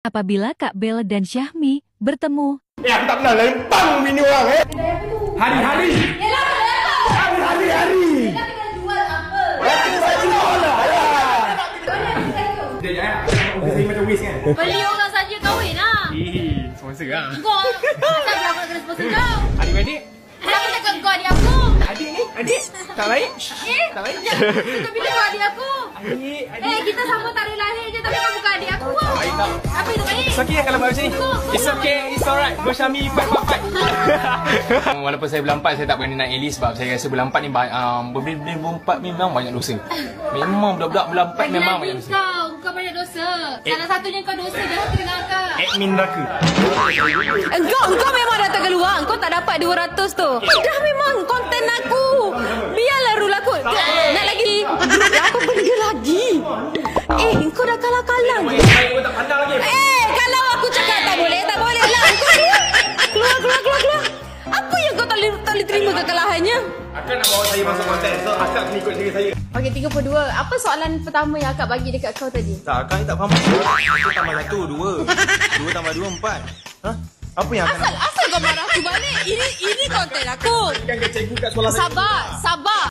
apabila Kak Bella dan Syahmi bertemu. Aku tak pernah lempang bini orang Hari-hari. Yelah, kenapa? Hari-hari. Yelah, kita jual apa? Laki saya jual lah. Mana Sekejap aku saya macam waste kan. beli orang saja kahwin lah. Sponsor lah. Kau, takkan aku nak kena sponsor kau. Adik-adik. Kenapa cakap kau adik aku? Adik ni, adik. Tak baik. Tak baik. Kita bila kau adik aku? Adik. Kita sama tarikh lahir je tapi kau bukan adik aku. Baik tak? Apa itu baik? It's okay kalau buat macam ni. It's okay, it's alright. Go Syahmi, fight. Walaupun saya bulan 4, saya tak berani naik Eli sebab saya rasa bulan 4 ni bulan 4 memang banyak dosa. Memang budak-budak bulan 4 memang banyak dosa. Kau banyak dosa. Salah satunya kau dosa dah kena akak. Admin neraka. Engkau memang datang keluar. Engkau tak dapat 200 tu. Dah memang konten aku. Biarlah rule aku. Nak lagi grup apa benda lagi? Engkau dah kalah-kalah. Saya pun tak pandang lagi. Kalau aku cakap tak boleh lah. Engkau keluar. Apa yang kau tak boleh terima kekalahannya? Akak nak bawa saya masuk konten. So akak kena ikut cerita saya. Okey, 32. Apa soalan pertama yang akak bagi dekat kau tadi? Tak, akak ni tak faham. 1 tambah 1, 2. 2 tambah 2, 4. Ha? Apa yang akak nak? Asal kau marah aku balik? Ini konten aku. Kan cikgu kat sekolah saya. Sabar.